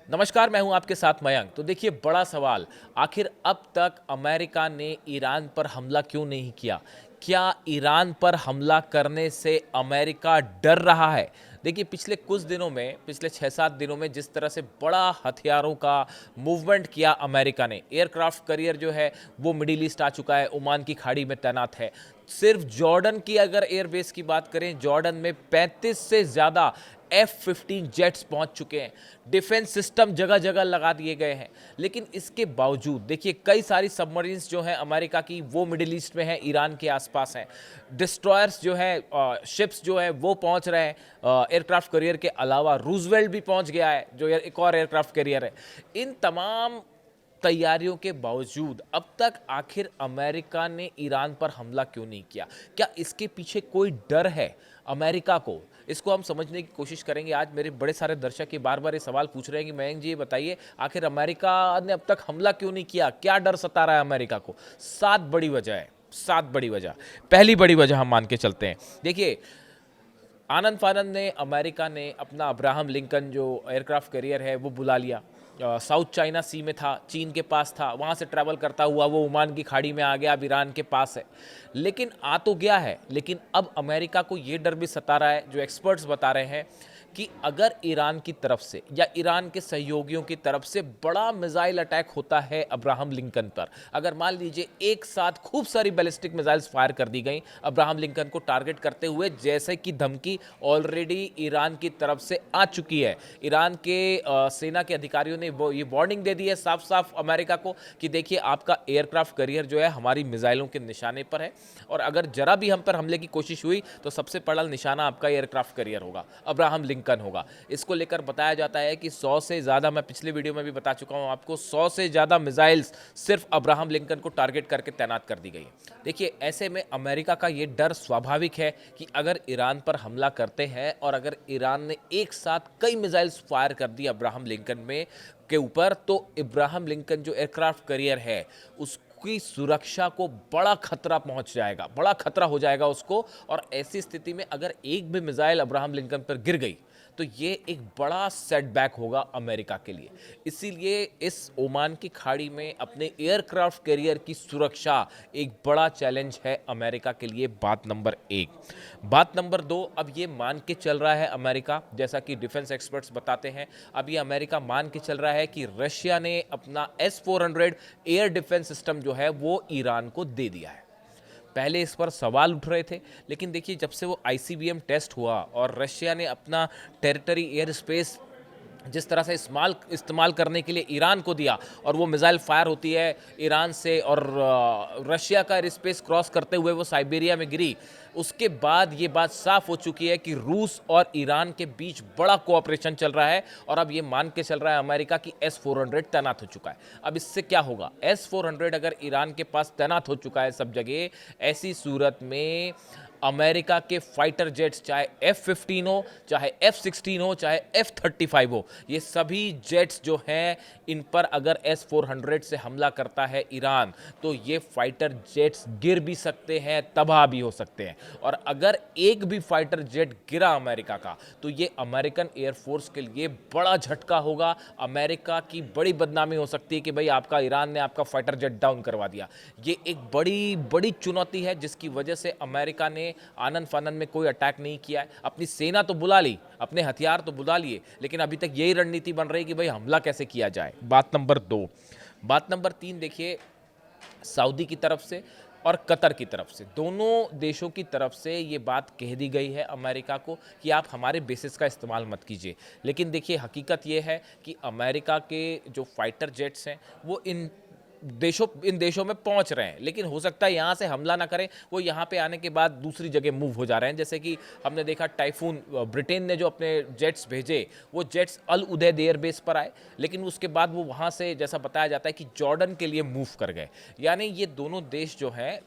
नमस्कार, मैं हूं आपके साथ मयंक। तो देखिए, बड़ा सवाल, आखिर अब तक अमेरिका ने ईरान पर हमला क्यों नहीं किया? क्या ईरान पर हमला करने से अमेरिका डर रहा है? देखिए, पिछले कुछ दिनों में, पिछले 6-7 दिनों में जिस तरह से बड़ा हथियारों का मूवमेंट किया अमेरिका ने, एयरक्राफ्ट कैरियर जो है वो मिडिल ईस्ट आ चुका है, ओमान की खाड़ी में तैनात है। सिर्फ जॉर्डन की अगर एयरबेस की बात करें, जॉर्डन में 35 से ज़्यादा F-15 जेट्स पहुंच चुके हैं। डिफेंस सिस्टम जगह जगह लगा दिए गए हैं। लेकिन इसके बावजूद देखिए, कई सारी सबमरीन्स जो हैं अमेरिका की, वो मिडिल ईस्ट में हैं, ईरान के आसपास हैं। डिस्ट्रॉयर्स जो हैं, शिप्स जो हैं वो पहुंच रहे हैं। एयरक्राफ्ट कैरियर के अलावा रूजवेल्ट भी पहुंच गया है, जो एक और एयरक्राफ्ट कैरियर है। इन तमाम तैयारियों के बावजूद अब तक आखिर अमेरिका ने ईरान पर हमला क्यों नहीं किया? क्या इसके पीछे कोई डर है अमेरिका को? इसको हम समझने की कोशिश करेंगे। आज मेरे बड़े सारे दर्शक ये बार बार ये सवाल पूछ रहे हैं कि मयंक जी, ये बताइए, आखिर अमेरिका ने अब तक हमला क्यों नहीं किया? क्या डर सता रहा है अमेरिका को? 7 बड़ी वजह है, 7 बड़ी वजह। पहली बड़ी वजह हम मान के चलते हैं। देखिए, आनंद फानंद ने, अमेरिका ने अपना अब्राहम लिंकन जो एयरक्राफ्ट कैरियर है वो बुला लिया। साउथ चाइना सी में था, चीन के पास था, वहाँ से ट्रैवल करता हुआ वो ओमान की खाड़ी में आ गया, अब ईरान के पास है। लेकिन आ तो गया है, लेकिन अब अमेरिका को ये डर भी सता रहा है, जो एक्सपर्ट्स बता रहे हैं कि अगर ईरान की तरफ से या ईरान के सहयोगियों की तरफ से बड़ा मिसाइल अटैक होता है अब्राहम लिंकन पर, अगर मान लीजिए एक साथ खूब सारी बैलिस्टिक मिसाइल्स फायर कर दी गई अब्राहम लिंकन को टारगेट करते हुए, जैसे कि धमकी ऑलरेडी ईरान की तरफ से आ चुकी है। ईरान के सेना के अधिकारियों ने वो ये वार्निंग दे दी है साफ साफ अमेरिका को कि देखिए, आपका एयरक्राफ्ट कैरियर जो है हमारी मिसाइलों के निशाने पर है, और अगर जरा भी हम पर हमले की कोशिश हुई तो सबसे पहला निशाना आपका एयरक्राफ्ट कैरियर होगा, अब्राहम लिंकन होगा। इसको लेकर बताया जाता है कि 100 से ज़्यादा, मैं पिछले वीडियो में भी बता चुका हूं आपको, 100 से ज़्यादा मिसाइल्स सिर्फ अब्राहम लिंकन को टारगेट करके तैनात कर दी गई है। देखिए, ऐसे में अमेरिका का ये डर स्वाभाविक है कि अगर ईरान पर हमला करते हैं और अगर ईरान ने एक साथ कई मिसाइल्स फायर कर दी अब्राहम लिंकन में के ऊपर, तो इब्राहिम लिंकन जो एयरक्राफ्ट कैरियर है उसकी सुरक्षा को बड़ा खतरा पहुंच जाएगा, बड़ा खतरा हो जाएगा उसको। और ऐसी स्थिति में अगर एक भी मिसाइल अब्राहम लिंकन पर गिर गई तो ये एक बड़ा सेटबैक होगा अमेरिका के लिए। इसीलिए इस ओमान की खाड़ी में अपने एयरक्राफ्ट कैरियर की सुरक्षा एक बड़ा चैलेंज है अमेरिका के लिए। बात नंबर 1। बात नंबर 2, अब ये मान के चल रहा है अमेरिका, जैसा कि डिफेंस एक्सपर्ट्स बताते हैं, अब ये अमेरिका मान के चल रहा है कि रशिया ने अपना S-400 एयर डिफेंस सिस्टम जो है वो ईरान को दे दिया है। पहले इस पर सवाल उठ रहे थे, लेकिन देखिए, जब से वो ICBM टेस्ट हुआ और रशिया ने अपना टेरिटरी एयर स्पेस जिस तरह से इस्तेमाल करने के लिए ईरान को दिया, और वो मिसाइल फायर होती है ईरान से और रशिया का एयर स्पेस क्रॉस करते हुए वो साइबेरिया में गिरी, उसके बाद ये बात साफ हो चुकी है कि रूस और ईरान के बीच बड़ा कोऑपरेशन चल रहा है। और अब ये मान के चल रहा है अमेरिका की S-400 तैनात हो चुका है। अब इससे क्या होगा? S-400 अगर ईरान के पास तैनात हो चुका है सब जगह, ऐसी सूरत में अमेरिका के फाइटर जेट्स, चाहे F-15 हो, चाहे F-16 हो, चाहे F-35 हो, ये सभी जेट्स जो हैं, इन पर अगर S-400 से हमला करता है ईरान, तो ये फाइटर जेट्स गिर भी सकते हैं, तबाह भी हो सकते हैं। और अगर एक भी फाइटर जेट गिरा अमेरिका का, तो ये अमेरिकन एयरफोर्स के लिए बड़ा झटका होगा। अमेरिका की बड़ी बदनामी हो सकती है कि भाई, आपका ईरान ने आपका फाइटर जेट डाउन करवा दिया। ये एक बड़ी बड़ी चुनौती है, जिसकी वजह से अमेरिका ने आनंद फानंद में कोई अटैक नहीं किया है। अपनी सेना तो बुला ली, अपने हथियार तो बुला लिए, लेकिन अभी तक यही रणनीति बन रही है कि भाई, हमला कैसे किया जाए। बात नंबर 2। बात नंबर 3, देखिए, सऊदी की तरफ से और कतर की तरफ से, दोनों देशों की तरफ से ये बात कह दी गई है अमेरिका को कि आप हमारे बेसिस का इस्तेमाल मत कीजिए। लेकिन देखिए, हकीकत ये है कि अमेरिका के जो फाइटर जेट्स हैं वो इन देशों में पहुंच रहे हैं, लेकिन हो सकता है यहाँ से हमला ना करें, वो यहाँ पे आने के बाद दूसरी जगह मूव हो जा रहे हैं। जैसे कि हमने देखा, टाइफून, ब्रिटेन ने जो अपने जेट्स भेजे, वो जेट्स अल उदैद एयरबेस पर आए, लेकिन उसके बाद वो वहाँ से, जैसा बताया जाता है, कि जॉर्डन के लिए मूव कर गए। यानी ये दोनों देश जो हैं,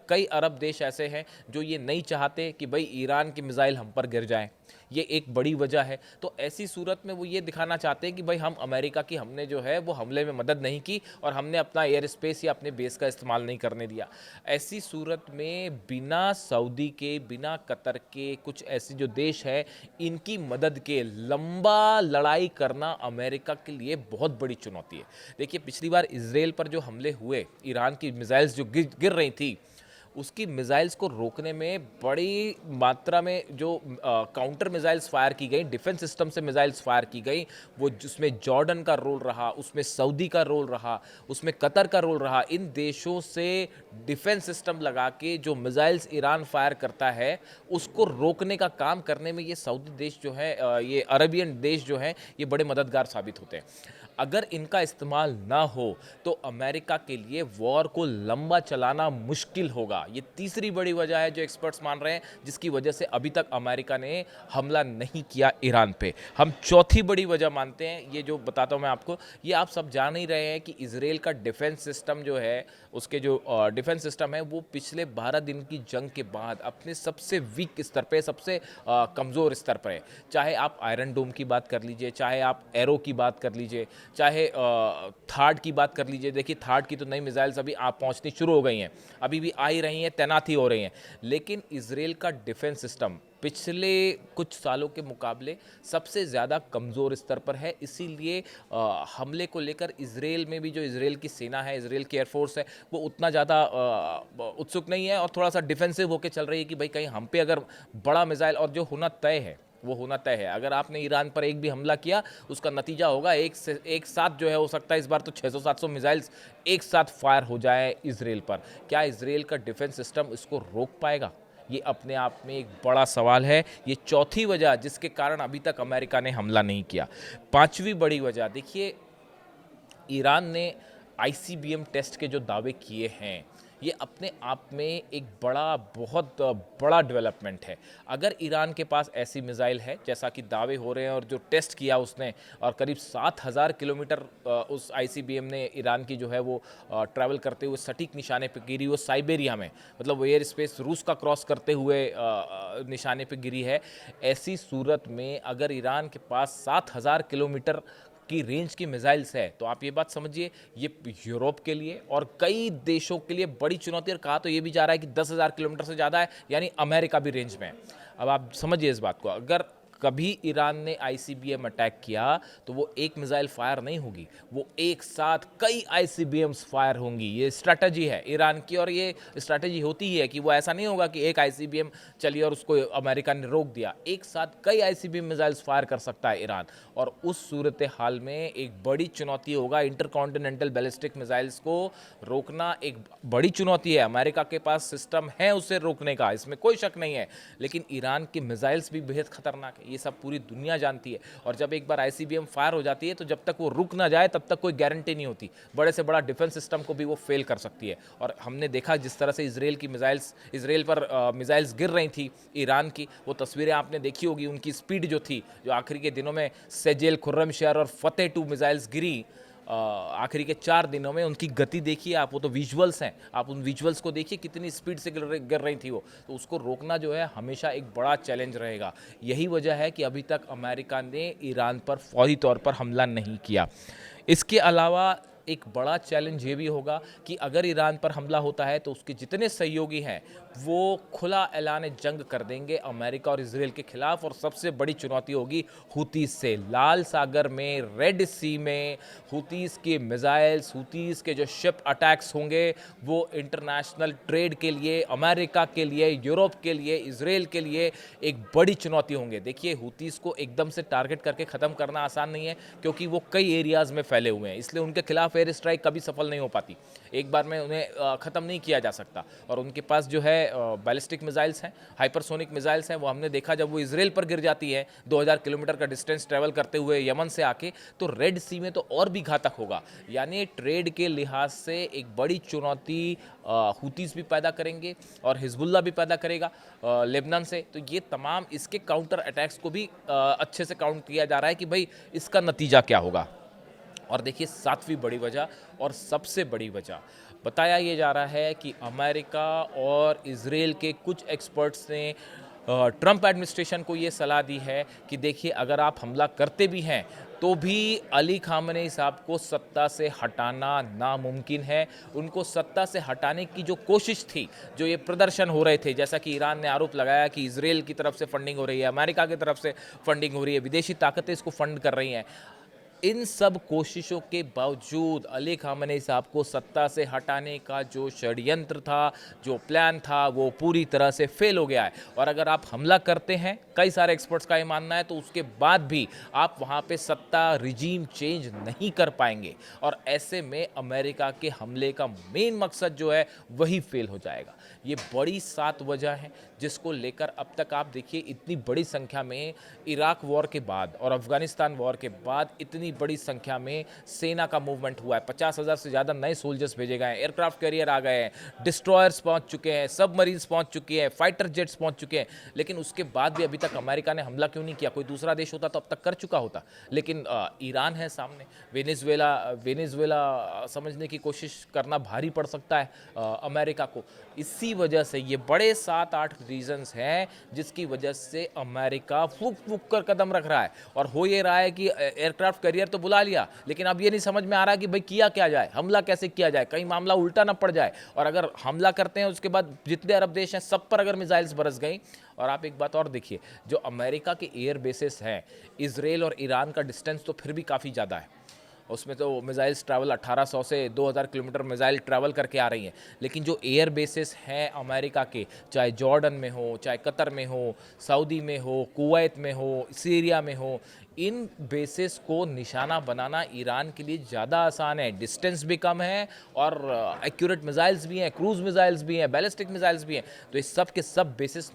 कई अरब देश ऐसे हैं जो ये नहीं चाहते कि भाई ईरान की मिसाइल हम पर गिर जाए, ये एक बड़ी वजह है। तो ऐसी सूरत में वो ये दिखाना चाहते हैं कि भाई हम अमेरिका की हमने जो है वो हमले में मदद नहीं की और हमने अपना एयर स्पेस या अपने बेस का इस्तेमाल नहीं करने दिया। ऐसी सूरत में बिना सऊदी के, बिना कतर के, कुछ ऐसे जो देश है इनकी मदद के लंबा लड़ाई करना अमेरिका के लिए बहुत बड़ी चुनौती है। देखिए पिछली बार इजराइल पर जो हमले हुए, ईरान की मिसाइल्स जो गिर रही थी, उसकी मिसाइल्स को रोकने में बड़ी मात्रा में जो काउंटर मिसाइल्स फायर की गई, डिफेंस सिस्टम से मिसाइल्स फायर की गई, वो जिसमें जॉर्डन का रोल रहा, उसमें सऊदी का रोल रहा, उसमें कतर का रोल रहा। इन देशों से डिफेंस सिस्टम लगा के जो मिसाइल्स ईरान फायर करता है उसको रोकने का काम करने में ये सऊदी देश जो है, ये अरबियन देश जो हैं, ये बड़े मददगार साबित होते हैं। अगर इनका इस्तेमाल ना हो तो अमेरिका के लिए वॉर को लंबा चलाना मुश्किल होगा। ये तीसरी बड़ी वजह है जो एक्सपर्ट्स मान रहे हैं जिसकी वजह से अभी तक अमेरिका ने हमला नहीं किया ईरान पे। हम चौथी बड़ी वजह मानते हैं, ये जो बताता हूँ मैं आपको, ये आप सब जान ही रहे हैं कि इजराइल का डिफेंस सिस्टम जो है, उसके जो डिफेंस सिस्टम है वो पिछले 12 दिन की जंग के बाद अपने सबसे वीक स्तर पे, सबसे कमज़ोर स्तर पर है। चाहे आप आयरन डोम की बात कर लीजिए, चाहे आप एरो की बात कर लीजिए, चाहे थार्ड की बात कर लीजिए। देखिए थार्ड की तो नई मिसाइल्स अभी आप पहुंचनी शुरू हो गई हैं, अभी भी आ ही रही हैं, तैनात ही हो रही हैं। लेकिन इजराइल का डिफेंस सिस्टम पिछले कुछ सालों के मुकाबले सबसे ज़्यादा कमज़ोर स्तर पर है। इसीलिए हमले को लेकर इजराइल में भी जो इजराइल की सेना है, इजराइल की एयरफोर्स है, वो उतना ज़्यादा उत्सुक नहीं है और थोड़ा सा डिफेंसिव होकर चल रही है कि भाई कहीं हम पे अगर बड़ा मिसाइल, और जो होना तय है वो होना तय है, अगर आपने ईरान पर एक भी हमला किया उसका नतीजा होगा एक साथ जो है, हो सकता है इस बार तो 600-700 मिसाइल्स एक साथ फायर हो जाए इजराइल पर। क्या इजराइल का डिफेंस सिस्टम इसको रोक पाएगा? ये अपने आप में एक बड़ा सवाल है। ये चौथी वजह जिसके कारण अभी तक अमेरिका ने हमला नहीं किया। पांचवी बड़ी वजह देखिए, ईरान ने आईसीबीएम टेस्ट के जो दावे किए हैं, ये अपने आप में एक बहुत बड़ा डेवलपमेंट है। अगर ईरान के पास ऐसी मिसाइल है जैसा कि दावे हो रहे हैं, और जो टेस्ट किया उसने, और करीब 7000 किलोमीटर उस आईसीबीएम ने ईरान की जो है वो ट्रैवल करते हुए सटीक निशाने पे गिरी, वो साइबेरिया में, मतलब वो एयर स्पेस रूस का क्रॉस करते हुए निशाने पे गिरी है। ऐसी सूरत में अगर ईरान के पास 7000 किलोमीटर की रेंज की मिसाइल्स है, तो आप ये बात समझिए, ये यूरोप के लिए और कई देशों के लिए बड़ी चुनौती। और कहा तो ये भी जा रहा है कि 10,000 किलोमीटर से ज़्यादा है, यानी अमेरिका भी रेंज में है। अब आप समझिए इस बात को, अगर कभी ईरान ने आईसीबीएम अटैक किया तो वो एक मिसाइल फायर नहीं होगी, वो एक साथ कई आईसीबीएम्स फायर होंगी। ये स्ट्रैटेजी है ईरान की, और ये स्ट्रैटेजी होती ही है कि वो ऐसा नहीं होगा कि एक आईसीबीएम चली और उसको अमेरिका ने रोक दिया, एक साथ कई आईसीबीएम मिसाइल्स फायर कर सकता है ईरान। और उस सूरत हाल में एक बड़ी चुनौती होगा, इंटरकॉन्टिनेंटल बैलिस्टिक मिसाइल्स को रोकना एक बड़ी चुनौती है। अमेरिका के पास सिस्टम है उसे रोकने का, इसमें कोई शक नहीं है, लेकिन ईरान की मिसाइल्स भी बेहद खतरनाक है, ये सब पूरी दुनिया जानती है। और जब एक बार आईसीबीएम फायर हो जाती है तो जब तक वो रुक ना जाए तब तक कोई गारंटी नहीं होती, बड़े से बड़ा डिफेंस सिस्टम को भी वो फेल कर सकती है। और हमने देखा जिस तरह से इजराइल पर मिसाइल्स गिर रही थी ईरान की, वो तस्वीरें आपने देखी होगी, उनकी स्पीड जो थी, जो आखिरी के दिनों में सेजेल, खुर्रमशहर और फतेह 2 मिसाइल्स गिरी आखिरी के 4 दिनों में, उनकी गति देखिए आप, वो तो विजुअल्स हैं, आप उन विजुअल्स को देखिए कितनी स्पीड से गिर रही थी वो। तो उसको रोकना जो है हमेशा एक बड़ा चैलेंज रहेगा। यही वजह है कि अभी तक अमेरिका ने ईरान पर फौरी तौर पर हमला नहीं किया। इसके अलावा एक बड़ा चैलेंज ये भी होगा कि अगर ईरान पर हमला होता है तो उसके जितने सहयोगी हैं वो खुला ऐलान जंग कर देंगे अमेरिका और इजराइल के खिलाफ। और सबसे बड़ी चुनौती होगी हुतीस से। लाल सागर में, रेड सी में हुतीस के मिसाइल्स, हुतीस के जो शिप अटैक्स होंगे, वो इंटरनेशनल ट्रेड के लिए, अमेरिका के लिए, यूरोप के लिए, इजराइल के लिए एक बड़ी चुनौती होंगे। देखिए हुतीस को एकदम से टारगेट करके ख़त्म करना आसान नहीं है, क्योंकि वो कई एरियाज़ में फैले हुए हैं, इसलिए उनके खिलाफ एयर स्ट्राइक कभी सफल नहीं हो पाती, एक बार में उन्हें ख़त्म नहीं किया जा सकता। और उनके पास जो है बैलिस्टिक मिसाइल्स हैं, हाइपरसोनिक मिसाइल्स हैं, वो हमने देखा जब वो इजराइल पर गिर जाती है 2000 किलोमीटर का डिस्टेंस ट्रैवल करते हुए यमन से आके, तो रेड सी में तो और भी घातक होगा। यानी ट्रेड के लिहाज से एक बड़ी चुनौती हुतीस भी पैदा करेंगे और हिजबुल्ला भी पैदा करेगा लेबनान से। तो ये तमाम इसके काउंटर अटैक्स को भी अच्छे से काउंट किया जा रहा है कि भाई इसका नतीजा क्या होगा। और देखिए 7वीं बड़ी वजह और सबसे बड़ी वजह, बताया ये जा रहा है कि अमेरिका और इजराइल के कुछ एक्सपर्ट्स ने ट्रंप एडमिनिस्ट्रेशन को ये सलाह दी है कि देखिए अगर आप हमला करते भी हैं तो भी अली खामनेई साहब को सत्ता से हटाना नामुमकिन है। उनको सत्ता से हटाने की जो कोशिश थी, जो ये प्रदर्शन हो रहे थे, जैसा कि ईरान ने आरोप लगाया कि इजराइल की तरफ से फंडिंग हो रही है, अमेरिका की तरफ से फंडिंग हो रही है, विदेशी ताकतें इसको फंड कर रही हैं, इन सब कोशिशों के बावजूद अली खामनेई साहब को सत्ता से हटाने का जो षड्यंत्र था, जो प्लान था, वो पूरी तरह से फेल हो गया है। और अगर आप हमला करते हैं, कई सारे एक्सपर्ट्स का ये मानना है, तो उसके बाद भी आप वहाँ पे सत्ता रिजीम चेंज नहीं कर पाएंगे और ऐसे में अमेरिका के हमले का मेन मकसद जो है वही फेल हो जाएगा। ये बड़ी 7 वजह हैं जिसको लेकर अब तक आप देखिए इतनी बड़ी संख्या में इराक वॉर के बाद और अफगानिस्तान वॉर के बाद इतनी बड़ी संख्या में सेना का मूवमेंट हुआ है। 50,000 से ज़्यादा नए सोल्जर्स भेजे गए हैं, एयरक्राफ्ट कैरियर आ गए हैं, डिस्ट्रॉयर्स पहुंच चुके हैं, सबमरीन्स पहुंच चुके हैं, फाइटर जेट्स पहुंच चुके हैं। लेकिन उसके बाद भी अभी तक अमेरिका ने हमला क्यों नहीं किया? कोई दूसरा देश होता तो अब तक कर चुका होता। लेकिन ईरान है सामने, वेनेजुएला समझने की कोशिश करना भारी पड़ सकता है अमेरिका को। इसी वजह से ये बड़े 7-8 रीजंस हैं जिसकी वजह से अमेरिका फूक फूक कर कदम रख रहा है। और हो ये रहा है कि एयरक्राफ्ट कैरियर तो बुला लिया, लेकिन अब ये नहीं समझ में आ रहा कि भाई किया क्या जाए, हमला कैसे किया जाए, कहीं मामला उल्टा ना पड़ जाए। और अगर हमला करते हैं उसके बाद जितने अरब देश हैं सब पर अगर मिसाइल्स बरस गई। और आप एक बात और देखिए, जो अमेरिका के एयर बेसेस हैं, इजराइल और ईरान का डिस्टेंस तो फिर भी काफ़ी ज़्यादा है। उसमें तो मिसाइल्स ट्रैवल 1800 से 2000 किलोमीटर मिसाइल ट्रैवल करके आ रही हैं। लेकिन जो एयर बेसेस हैं अमेरिका के, चाहे जॉर्डन में हो, चाहे कतर में हो, सऊदी में हो, कुवैत में हो, सीरिया में हो, इन बेसिस को निशाना बनाना ईरान के लिए ज़्यादा आसान है। डिस्टेंस भी कम है और एक्यूरेट मिसाइल्स भी हैं, क्रूज मिसाइल्स भी हैं, बैलिस्टिक मिसाइल्स भी हैं। तो इस सब के सब बेसिस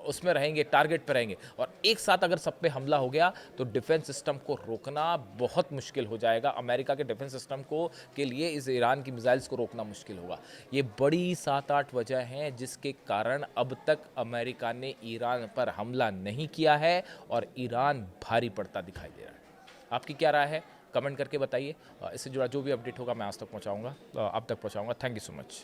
उसमें रहेंगे, टारगेट पे रहेंगे। और एक साथ अगर सब पे हमला हो गया तो डिफेंस सिस्टम को रोकना बहुत मुश्किल हो जाएगा। अमेरिका के डिफेंस सिस्टम को के लिए इस ईरान की मिसाइल्स को रोकना मुश्किल होगा। ये बड़ी 7-8 वजह हैं जिसके कारण अब तक अमेरिका ने ईरान पर हमला नहीं किया है और ईरान भारी पड़ता दिखाई दे रहा है। आपकी क्या राय है? कमेंट करके बताइए। इससे जुड़ा जो भी अपडेट होगा मैं आज तक पहुँचाऊँगा, आप तक पहुँचाऊँगा। Thank you so much.